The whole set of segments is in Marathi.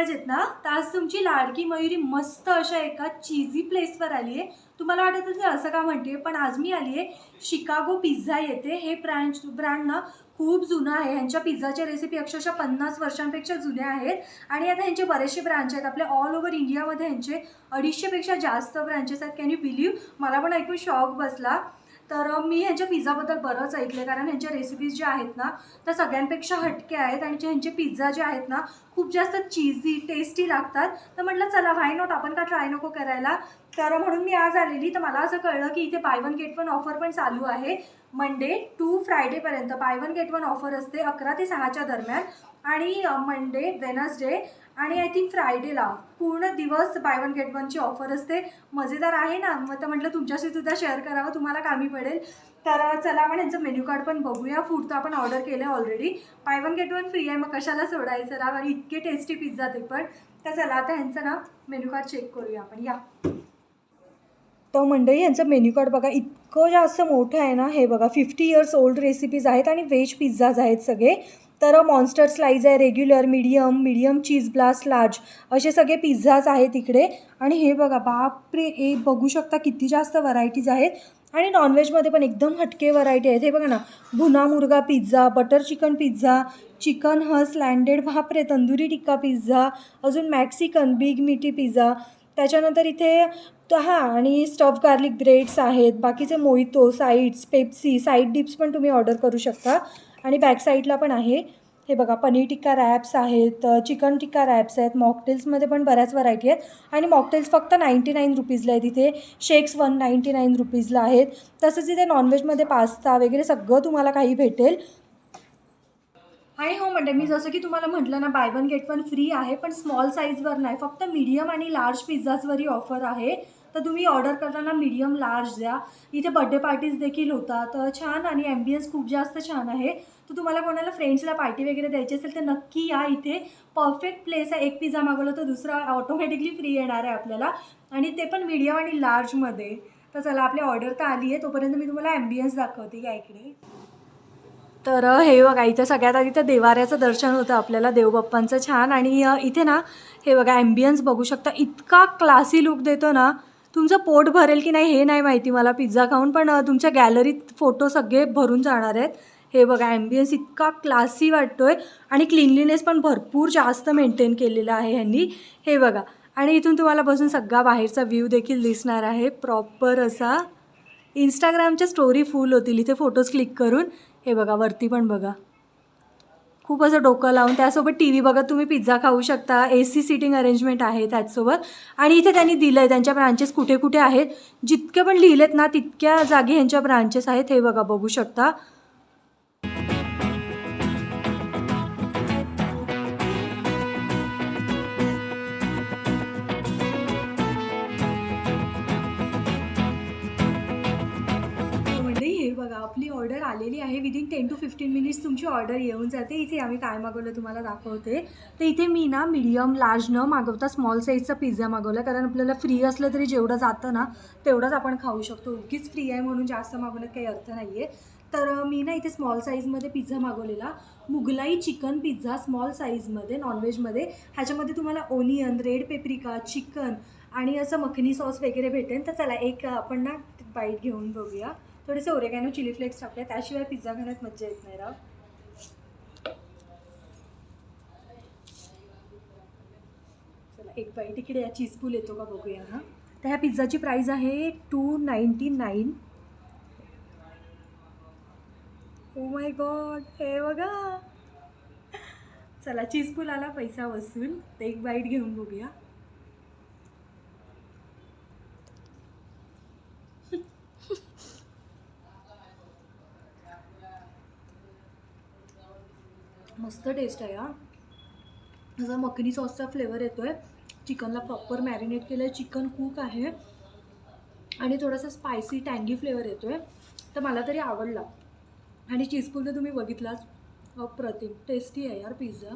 आवाज येत ना, तर आज तुमची लाडकी मयुरी मस्त अशा एका चीझी प्लेसवर आली आहे. तुम्हाला वाटत असेल असं का म्हणते, पण आज मी आली आहे शिकागो पिझ्झा येथे. हे ब्रँड ना खूप जुनं आहे. ह्यांच्या पिझ्झाच्या रेसिपी अक्षरशः 50 वर्षांपेक्षा जुन्या आहेत आणि आता ह्यांचे बरेचसे ब्रांच आहेत. आपल्या ऑल ओव्हर इंडियामध्ये ह्यांचे 250पेक्षा जास्त ब्रांचेस आहेत. Can you believe? मला पण ऐकून शॉक बसला. तर मी ह्यांच्या पिझ्झाबद्दल बरंच ऐकलं, कारण ह्यांच्या रेसिपीज ज्या आहेत ना त्या सगळ्यांपेक्षा हटके आहेत आणि ह्यांचे पिझ्झा जे आहेत ना खूप जास्त चीझी टेस्टी लागतात. तर म्हटलं चला व्हाय नॉट, आपण का ट्राय नको करायला. तर म्हणून मी आज आलेली. तर मला असं कळलं की इथे buy one get one offer पण चालू आहे. मंडे टू फ्रायडेपर्यंत buy one get one offer असते 11 ते 6च्या दरम्यान. आणि मंडे, वेनसडे आणि आय थिंक फ्रायडेला पूर्ण दिवस बाय वन गेट वनची ऑफर असते. मजेदार आहे ना. मग तर म्हटलं तुमच्याशी सुद्धा शेअर करावं, तुम्हाला कामी पडेल. तर चला आपण यांचं मेन्यू कार्ड पण बघूया. फूड तर आपण ऑर्डर केलं आहे already. Bye one get one free आहे, मग कशाला सोडायचं ना. आणि इतके टेस्टी पिझ्झा ते पण. तर चला आता ह्यांचं ना मेन्यू कार्ड चेक करूया आपण. या तर मंडळी यांचं मेन्यू कार्ड बघा, इतकं जास्त मोठं आहे ना. हे बघा 50 इयर्स ओल्ड रेसिपीज आहेत आणि व्हेज पिझ्झाज आहेत सगळे. तर मॉन्स्टर स्लाइज आहे, रेग्युलर, मीडियम चीज ब्लास्ट, लार्ज असे सगळे पिझ्झाज आहेत इकडे. आणि हे बघा बापरे, हे बघू शकता किती जास्त व्हरायटीज आहेत. आणि नॉनव्हेजमध्ये पण एकदम हटके व्हरायटी आहेत. हे बघा ना, bhuna murga pizza, butter chicken pizza, chicken has landed, बापरे, तंदुरी टिक्का पिझ्झा, अजून मॅक्सिकन बिग मिटी पिझ्झा. त्याच्यानंतर इथे आणि स्टफ गार्लिक ब्रेड्स आहेत. बाकीचे mojito, sides, Pepsi, side dips पण तुम्ही ऑर्डर करू शकता. आणि बॅक साईडला पण आहे. हे बघा पनीर टिक्का रॅप्स आहेत, चिकन टिक्का रॅप्स आहेत. मॉकटेल्समध्ये पण बऱ्याच व्हरायटी आहेत. आणि मॉकटेल्स फक्त 99 रुपीजला आहेत इथे. शेक्स 199 रुपीजला आहेत. तसंच इथे नॉनव्हेजमध्ये पास्ता वगैरे सगळं तुम्हाला काही भेटेल. आणि हो म्हणजे मी जसं की तुम्हाला म्हटलं ना, bye one get one free आहे, पण स्मॉल साईजवर नाही, फक्त मीडियम आणि लार्ज पिझ्झाजवरही ऑफर आहे. तर तुम्ही ऑर्डर करताना मीडियम लार्ज द्या. इथे बड्डे पार्टीज देखील होतात. छान आणि ॲम्बियन्स खूप जास्त छान आहे. तर तुम्हाला कोणाला फ्रेंड्सला पार्टी वगैरे द्यायची असेल तर नक्की या इथे. परफेक्ट प्लेस आहे. एक पिझ्झा मागवलं तर दुसरा ऑटोमॅटिकली फ्री येणार आहे आपल्याला, आणि ते पण मीडियम आणि लार्जमध्ये. तर चला आपली ऑर्डर तर आली आहे, तोपर्यंत मी तुम्हाला ॲम्बियन्स दाखवते या इकडे. तर हे बघा इथं सगळ्यात आधी तर देवाऱ्याचं दर्शन होतं आपल्याला, देवबाप्पांचं छान. आणि इथे ना हे बघा ॲम्बियन्स बघू शकता, इतका क्लासी लुक देतो ना. तुमचं पोट भरेल की नाही हे नाही माहिती मला पिझ्झा खाऊन, पण तुमच्या गॅलरीत फोटो सगळे भरून जाणार आहेत. हे बघा ॲम्बियन्स इतका क्लासी वाटतो आहे. आणि क्लीनलीनेस पण भरपूर जास्त मेंटेन केलेला आहे ह्यांनी. हे बघा, आणि इथून तुम्हाला बसून सगळा बाहेरचा व्ह्यू देखील दिसणार आहे प्रॉपर असा. इंस्टाग्रामच्या स्टोरी फुल होतील इथे फोटोज क्लिक करून. हे बघा वरती पण बघा, खूप असं डोकं लावून. त्यासोबत टी व्ही बघत तुम्ही पिझ्झा खाऊ शकता. AC सिटिंग अरेंजमेंट आहे त्याचसोबत. आणि इथे त्यांनी दिलं आहे त्यांच्या ब्रांचेस कुठे कुठे आहेत. जितके पण लिहिलेत ना तितक्या जागी ह्यांच्या ब्रांचेस आहेत. हे बघा बघू शकता. हे बघा आपली ऑर्डर आलेली आहे. विदिन 10 to 15 मिनिट्स तुमची ऑर्डर येऊन जाते. इथे आम्ही काय मागवलं तुम्हाला दाखवते. तर इथे मी ना मीडियम लार्ज न मागवता स्मॉल साईजचा पिझ्झा मागवला, कारण आपल्याला फ्री असलं तरी जेवढं जातं ना तेवढंच आपण खाऊ शकतो. उगीच फ्री आहे म्हणून जास्त मागवण्यात काही अर्थ नाही आहे. तर मी ना इथे स्मॉल साईजमध्ये पिझ्झा मागवलेला, मुगलाई चिकन पिझ्झा स्मॉल साईजमध्ये नॉनव्हेजमध्ये. ह्याच्यामध्ये तुम्हाला ओनियन, रेड पेप्रिका, चिकन आणि असं मखनी सॉस वगैरे भेटेल. तर चला एक आपण ना बाईट घेऊन बघूया. थोडेसे ओरेगॅनो चिली फ्लेक्स टाकले, त्याशिवाय पिझ्झा खाण्यात मज्जा येत नाही राव. चला एक बाईट इकडे या चीज पूल येतो का बघूया ना. तर ह्या पिझ्झाची प्राईस आहे 299. ओ माय गॉड, हे बघा. चला चीज पूल आला, पैसा वसूल. तर एक बाईट घेऊन बघूया. मस्त टेस्ट आहे हा. असा मखनी सॉसचा फ्लेवर येतो आहे. चिकनला प्रॉपर मॅरिनेट केलं आहे, चिकन कूक आहे. आणि थोडासा स्पायसी टँगी फ्लेवर येतो आहे. तर मला तरी आवडला. आणि चीजपूल तर तुम्ही बघितलाच, अप्रतिम टेस्टी आहे यार पिझ्झा.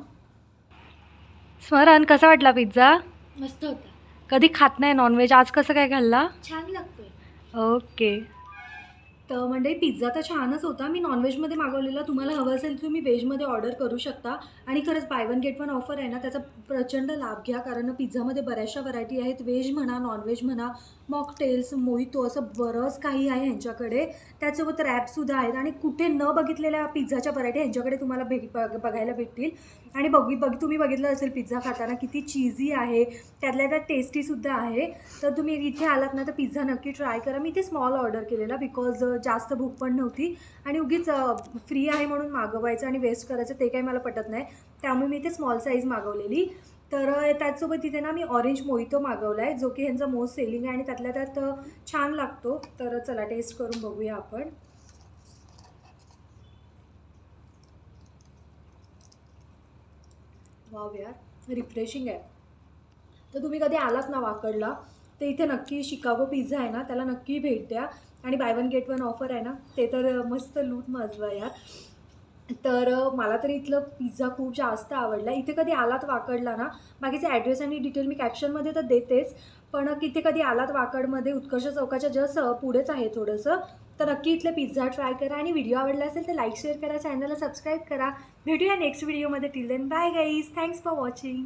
स्मरण, कसा वाटला पिझ्झा? मस्त होता. कधी खात नाही नॉनव्हेज, आज कसं काय खाल्ला? छान लागतोय. ओके. तर म्हणजे पिझ्झा तर छानच होता. मी नॉनव्हेजमध्ये मागवलेला. तुम्हाला हवं असेल तुम्ही व्हेजमध्ये ऑर्डर करू शकता. आणि खरंच bye one get one offer आहे ना, त्याचा प्रचंड लाभ घ्या. कारण पिझ्झामध्ये बऱ्याचशा व्हरायटी आहेत. व्हेज म्हणा, नॉनव्हेज म्हणा, मॉकटेल्स, मोहितो असं बरंच काही आहे ह्यांच्याकडे. त्याचसोबत रॅपसुद्धा आहेत आणि कुठे न बघितलेल्या पिझ्झाच्या व्हरायटी ह्यांच्याकडे तुम्हाला बघायला भेटतील. आणि तुम्ही बघितलं असेल पिझ्झा खाताना किती चीझी आहे, त्यातल्या त्यात टेस्टीसुद्धा आहे. तर तुम्ही इथे आलात ना तर पिझ्झा नक्की ट्राय करा. मी इथे स्मॉल ऑर्डर केलेला बिकॉज जास्त भूक पण नव्हती आणि उगीच फ्री आहे म्हणून मागवायचं आणि वेस्ट करायचं ते काही मला पटत नाही. त्यामुळे मी इथे स्मॉल साईज मागवलेली. तर त्याचसोबत तिथे ना मी ऑरेंज मोहितो मागवला आहे, जो की ह्यांचा मोस्ट सेलिंग आहे आणि त्यातल्या त्यात छान लागतो. तर चला टेस्ट करून बघूया आपण. वाव यार, रिफ्रेशिंग आहे. तर तुम्ही कधी आलात ना वाकडला तर इथे नक्की शिकागो पिझ्झा आहे ना, त्याला नक्की भेट द्या. आणि bye one get one offer आहे ना, ते तर मस्त लूट माजवा यार. तर मला तर इथलं पिझ्झा खूप जास्त आवडला. इथे कधी आलात वाकडला ना, बाकीचे ॲड्रेस आणि डिटेल मी कॅप्शनमध्ये तर देतेच, पण इथे कधी आलात वाकडमध्ये उत्कर्ष चौकाच्या जस्ट पुढेच आहे थोडंसं. तर नक्की इथले पिझ्झा ट्राय करा आणि व्हिडिओ आवडला असेल तर लाईक शेअर करा, चॅनलला सबस्क्राईब करा. भेटूया नेक्स्ट व्हिडिओमध्ये. Till then bye guys, thanks for watching.